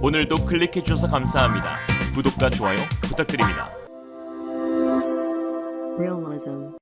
오늘도 클릭해주셔서 감사합니다. 구독과 좋아요 부탁드립니다.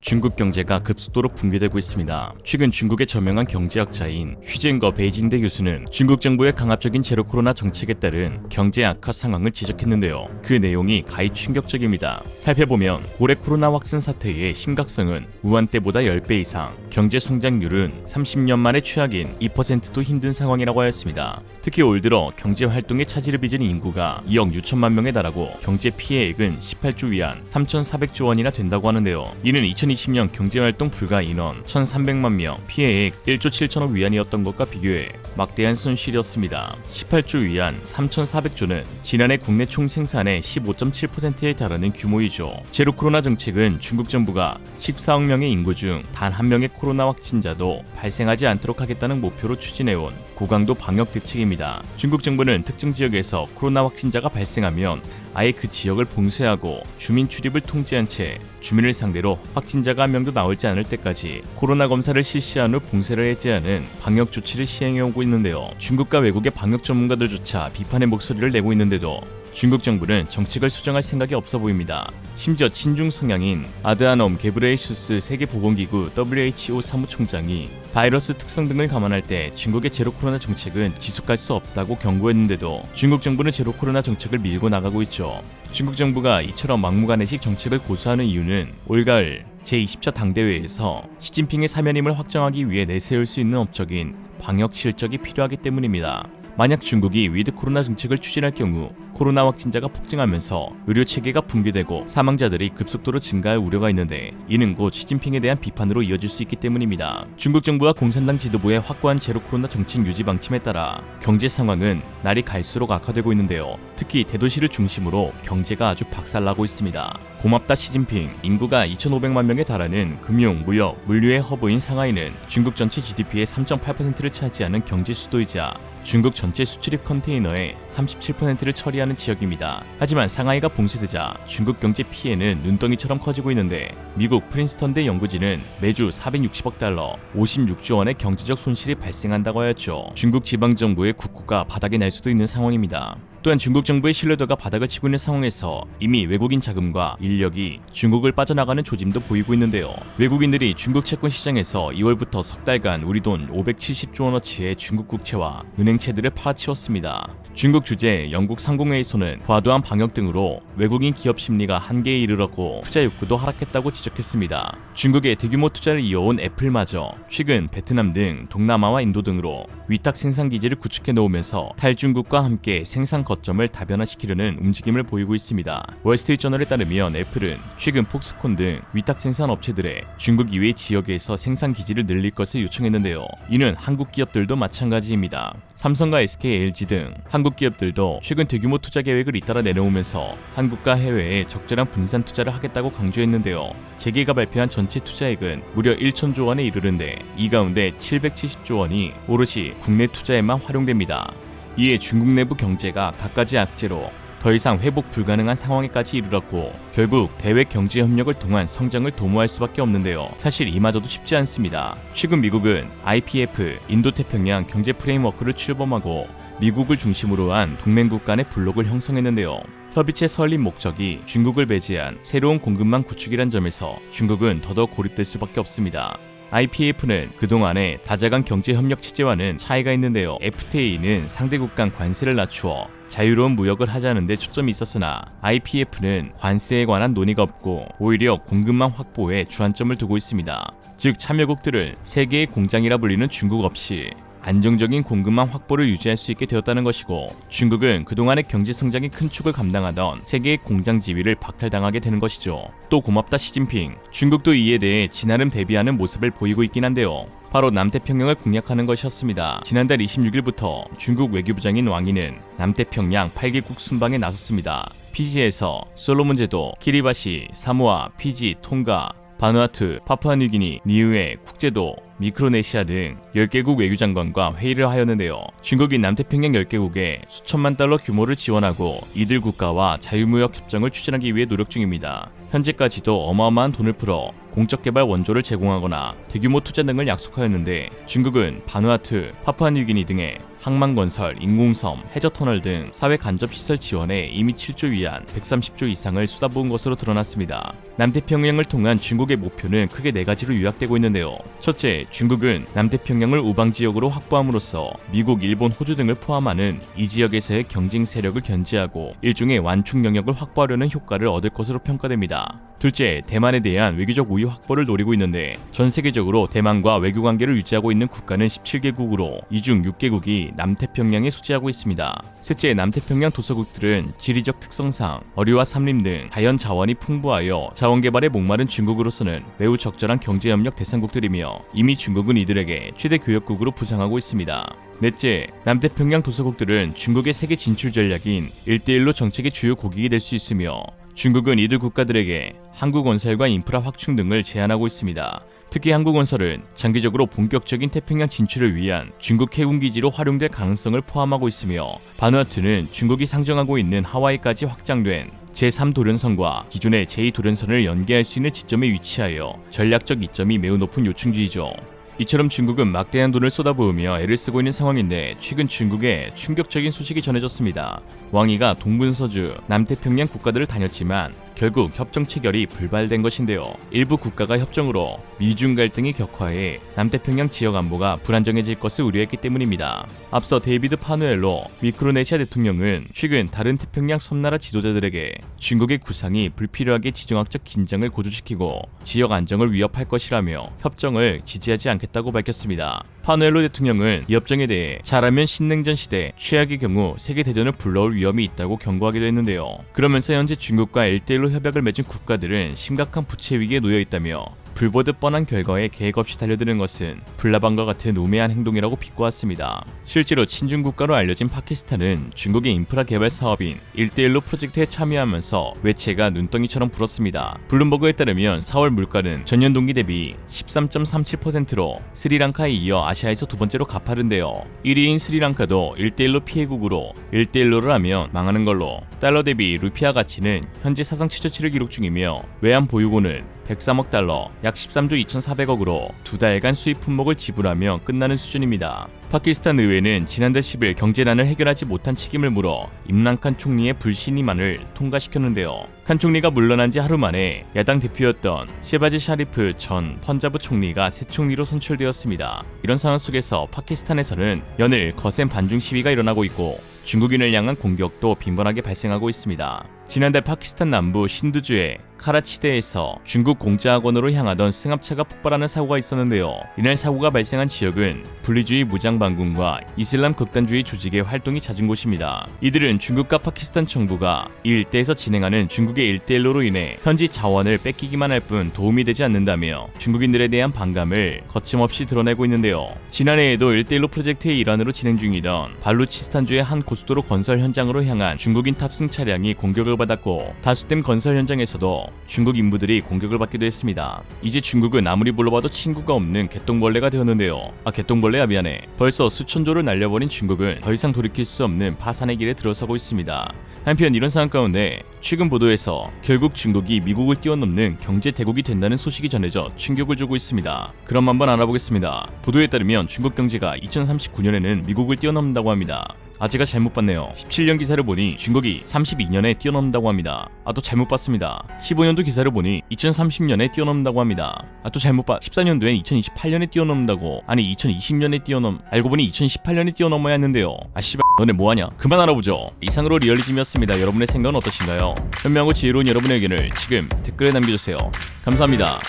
중국 경제가 급속도로 붕괴되고 있습니다. 최근 중국의 저명한 경제학자인 휘진거 베이징대 교수는 중국 정부의 강압적인 제로 코로나 정책에 따른 경제 악화 상황을 지적했는데요. 그 내용이 가히 충격적입니다. 살펴보면 올해 코로나 확산 사태의 심각성은 우한 때보다 10배 이상, 경제 성장률은 30년 만에 최악인 2%도 힘든 상황이라고 하였습니다. 특히 올 들어 경제 활동에 차질을 빚은 인구가 2억 6천만 명에 달하고 경제 피해액은 18조 위안 3,400조 원이나 된다고 하는데요. 이는 2020년 경제활동 불가 인원 1,300만 명, 피해액 1조 7천억 위안이었던 것과 비교해 막대한 손실이었습니다. 18조 위안 3,400조는 지난해 국내 총생산의 15.7%에 달하는 규모이죠. 제로 코로나 정책은 중국 정부가 14억 명의 인구 중 단 한 명의 코로나 확진자도 발생하지 않도록 하겠다는 목표로 추진해온 고강도 방역 대책입니다. 중국 정부는 특정 지역에서 코로나 확진자가 발생하면 아예 그 지역을 봉쇄하고 주민 출입을 통제한 채 주민을 상대로 확진자가 한 명도 나오지 않을 때까지 코로나 검사를 실시한 후 봉쇄를 해제하는 방역 조치를 시행해오고 있는데요. 중국과 외국의 방역 전문가들조차 비판의 목소리를 내고 있는데도 중국 정부는 정책을 수정할 생각이 없어 보입니다. 심지어 친중 성향인 아드하놈 게브레예수스 세계보건기구 WHO 사무총장이 바이러스 특성 등을 감안할 때 중국의 제로 코로나 정책은 지속할 수 없다고 경고했는데도 중국 정부는 제로 코로나 정책을 밀고 나가고 있죠. 중국 정부가 이처럼 막무가내식 정책을 고수하는 이유는 올가을 제20차 당대회에서 시진핑의 사면임을 확정하기 위해 내세울 수 있는 업적인 방역 실적이 필요하기 때문입니다. 만약 중국이 위드 코로나 정책을 추진할 경우 코로나 확진자가 폭증하면서 의료 체계가 붕괴되고 사망자들이 급속도로 증가할 우려가 있는데 이는 곧 시진핑에 대한 비판으로 이어질 수 있기 때문입니다. 중국 정부와 공산당 지도부의 확고한 제로 코로나 정책 유지 방침에 따라 경제 상황은 날이 갈수록 악화되고 있는데요. 특히 대도시를 중심으로 경제가 아주 박살나고 있습니다. 고맙다 시진핑. 인구가 2,500만 명에 달하는 금융, 무역, 물류의 허브인 상하이는 중국 전체 GDP의 3.8%를 차지하는 경제 수도이자 중국 전체 수출입 컨테이너의 37%를 처리하는 지역입니다. 하지만 상하이가 봉쇄되자 중국 경제 피해는 눈덩이처럼 커지고 있는데 미국 프린스턴대 연구진은 매주 460억 달러, 56조 원의 경제적 손실이 발생한다고 하였죠. 중국 지방정부의 국고가 바닥에 날 수도 있는 상황입니다. 또한 중국 정부의 신뢰도가 바닥을 치고 있는 상황에서 이미 외국인 자금과 인력이 중국을 빠져나가는 조짐도 보이고 있는데요. 외국인들이 중국 채권 시장에서 2월부터 석 달간 우리 돈 570조 원어치의 중국 국채와 은행채들을 팔아치웠습니다. 중국 주재 영국 상공회의소는 과도한 방역 등으로 외국인 기업 심리가 한계에 이르렀고 투자 욕구도 하락했다고 지적했습니다. 중국의 대규모 투자를 이어온 애플마저 최근 베트남 등 동남아와 인도 등으로 위탁 생산 기지를 구축해 놓으면서 탈중국과 함께 생산 거점을 다변화시키려는 움직임을 보이고 있습니다. 월스트리트저널에 따르면 애플은 최근 폭스콘 등 위탁 생산 업체들의 중국 이외의 지역에서 생산 기지를 늘릴 것을 요청했는데요. 이는 한국 기업들도 마찬가지입니다. 삼성과 SK, LG 등 한국 기업들도 최근 대규모 투자 계획을 잇따라 내놓으면서 한국과 해외에 적절한 분산 투자를 하겠다고 강조했는데요. 재계가 발표한 전체 투자액은 무려 1,000조 원에 이르는데 이 가운데 770조 원이 오롯이 국내 투자에만 활용됩니다. 이에 중국 내부 경제가 갖가지 악재로 더 이상 회복 불가능한 상황에까지 이르렀고 결국 대외 경제 협력을 통한 성장을 도모할 수밖에 없는데요. 사실 이마저도 쉽지 않습니다. 최근 미국은 IPF 인도태평양 경제 프레임워크를 출범하고 미국을 중심으로 한 동맹국 간의 블록을 형성했는데요. 협의체 설립 목적이 중국을 배제한 새로운 공급망 구축이란 점에서 중국은 더더욱 고립될 수밖에 없습니다. IPF는 그동안의 다자간 경제협력 체제와는 차이가 있는데요. FTA는 상대국 간 관세를 낮추어 자유로운 무역을 하자는 데 초점이 있었으나 IPF는 관세에 관한 논의가 없고 오히려 공급망 확보에 주안점을 두고 있습니다. 즉 참여국들을 세계의 공장이라 불리는 중국 없이 안정적인 공급망 확보를 유지할 수 있게 되었다는 것이고 중국은 그동안의 경제 성장의 큰 축을 감당하던 세계의 공장 지위를 박탈당하게 되는 것이죠. 또 고맙다 시진핑. 중국도 이에 대해 지나름 대비하는 모습을 보이고 있긴 한데요. 바로 남태평양을 공략하는 것이었습니다. 지난달 26일부터 중국 외교부장인 왕이는 남태평양 8개국 순방에 나섰습니다. 피지에서 솔로몬 제도, 키리바시, 사모아, 피지, 톤가, 바누아투, 파푸아뉴기니, 니우에, 쿡제도, 미크로네시아 등 10개국 외교장관과 회의를 하였는데요. 중국이 남태평양 10개국에 수천만 달러 규모를 지원하고 이들 국가와 자유무역 협정을 추진하기 위해 노력 중입니다. 현재까지도 어마어마한 돈을 풀어 공적개발 원조를 제공하거나 대규모 투자 등을 약속하였는데 중국은 바누아투, 파푸아뉴기니 등의 항만건설, 인공섬, 해저터널 등 사회 간접시설 지원에 이미 7조 위안 130조 이상을 쏟아부은 것으로 드러났습니다. 남태평양을 통한 중국의 목표는 크게 4가지로 요약되고 있는데요. 첫째, 중국은 남태평양을 우방지역으로 확보함으로써 미국, 일본, 호주 등을 포함하는 이 지역에서의 경쟁 세력을 견제하고 일종의 완충 영역을 확보하려는 효과를 얻을 것으로 평가됩니다. 둘째, 대만에 대한 외교적 우위 확보를 노리고 있는데 전 세계적으로 대만과 외교 관계를 유지하고 있는 국가는 17개국으로 이 중 6개국이 남태평양에 소재하고 있습니다. 셋째, 남태평양 도서국들은 지리적 특성상 어류와 삼림 등 자연 자원이 풍부하여 자원 개발에 목마른 중국으로서는 매우 적절한 경제 협력 대상국들이며 이미 중국은 이들에게 최대 교역국으로 부상하고 있습니다. 넷째, 남태평양 도서국들은 중국의 세계 진출 전략인 1대1로 정책의 주요 고객이 될 수 있으며 중국은 이들 국가들에게 항구건설과 인프라 확충 등을 제안하고 있습니다. 특히 항구건설은 장기적으로 본격적인 태평양 진출을 위한 중국 해운기지로 활용될 가능성을 포함하고 있으며 바누아투는 중국이 상정하고 있는 하와이까지 확장된 제3도련선과 기존의 제2도련선을 연계할 수 있는 지점에 위치하여 전략적 이점이 매우 높은 요충지이죠. 이처럼 중국은 막대한 돈을 쏟아부으며 애를 쓰고 있는 상황인데 최근 중국에 충격적인 소식이 전해졌습니다. 왕이가 동분서주, 남태평양 국가들을 다녔지만 결국 협정 체결이 불발된 것인데요. 일부 국가가 협정으로 미중 갈등이 격화해 남태평양 지역 안보가 불안정해질 것을 우려했기 때문입니다. 앞서 데이비드 파누엘로 미크로네시아 대통령은 최근 다른 태평양 섬나라 지도자들에게 중국의 구상이 불필요하게 지정학적 긴장을 고조시키고 지역 안정을 위협할 것이라며 협정을 지지하지 않겠다고 밝혔습니다. 파누엘로 대통령은 이 협정에 대해 잘하면 신냉전 시대, 최악의 경우 세계대전을 불러올 위험이 있다고 경고하기도 했는데요. 그러면서 현재 중국과 1대1로 협약을 맺은 국가들은 심각한 부채 위기에 놓여 있다며 불보듯 뻔한 결과에 계획 없이 달려드는 것은 불나방과 같은 우매한 행동이라고 비꼬았습니다. 실제로 친중 국가로 알려진 파키스탄은 중국의 인프라 개발 사업인 1대1로 프로젝트에 참여하면서 외채가 눈덩이처럼 불었습니다. 블룸버그에 따르면 4월 물가는 전년 동기 대비 13.37%로 스리랑카에 이어 아시아에서 두 번째로 가파른데요. 1위인 스리랑카도 1대1로 피해국으로 1대1로를 하면 망하는 걸로 달러 대비 루피아 가치는 현재 사상 최저치를 기록 중이며 외환 보유고는 103억 달러, 약 13조 2,400억으로 2달간 수입 품목을 지불하며 끝나는 수준입니다. 파키스탄 의회는 지난달 10일 경제난을 해결하지 못한 책임을 물어 임란칸 총리의 불신임안을 통과시켰는데요. 칸 총리가 물러난 지 하루 만에 야당 대표였던 셰바즈 샤리프 전 펀자브 총리가 새 총리로 선출되었습니다. 이런 상황 속에서 파키스탄에서는 연일 거센 반중 시위가 일어나고 있고 중국인을 향한 공격도 빈번하게 발생하고 있습니다. 지난달 파키스탄 남부 신두주의 카라치대에서 중국 공짜학원으로 향하던 승합차가 폭발하는 사고가 있었는데요. 이날 사고가 발생한 지역은 분리주의 무장반군과 이슬람 극단주의 조직의 활동이 잦은 곳입니다. 이들은 중국과 파키스탄 정부가 이 일대에서 진행하는 중국의 1대1로로 인해 현지 자원을 뺏기기만 할 뿐 도움이 되지 않는다며 중국인들에 대한 반감을 거침없이 드러내고 있는데요. 지난해에도 1대1로 프로젝트의 일환으로 진행 중이던 발루치스탄주의 한 고속도로 건설 현장으로 향한 중국인 탑승 차량이 공격을 받았고 다수댐 건설 현장에서도 중국 인부들이 공격을 받기도 했습니다. 이제 중국은 아무리 불러봐도 친구가 없는 개똥벌레가 되었는데요. 개똥벌레야 미안해. 벌써 수천조를 날려버린 중국은 더 이상 돌이킬 수 없는 파산의 길에 들어서고 있습니다. 한편 이런 상황 가운데 최근 보도에서 결국 중국이 미국을 뛰어넘는 경제 대국이 된다는 소식이 전해져 충격을 주고 있습니다. 그럼 한번 알아보겠습니다. 보도에 따르면 중국 경제가 2039년에는 미국을 뛰어넘는다고 합니다. 제가 잘못 봤네요. 17년 기사를 보니 중국이 32년에 뛰어넘는다고 합니다. 또 잘못 봤습니다. 15년도 기사를 보니 2030년에 뛰어넘는다고 합니다. 또 잘못 14년도엔 2028년에 뛰어넘는다고. 아니 2020년에 알고 보니 2018년에 뛰어넘어야 했는데요. 씨발 너네 뭐하냐? 그만 알아보죠. 이상으로 리얼리즘이었습니다. 여러분의 생각은 어떠신가요? 현명하고 지혜로운 여러분의 의견을 지금 댓글에 남겨주세요. 감사합니다.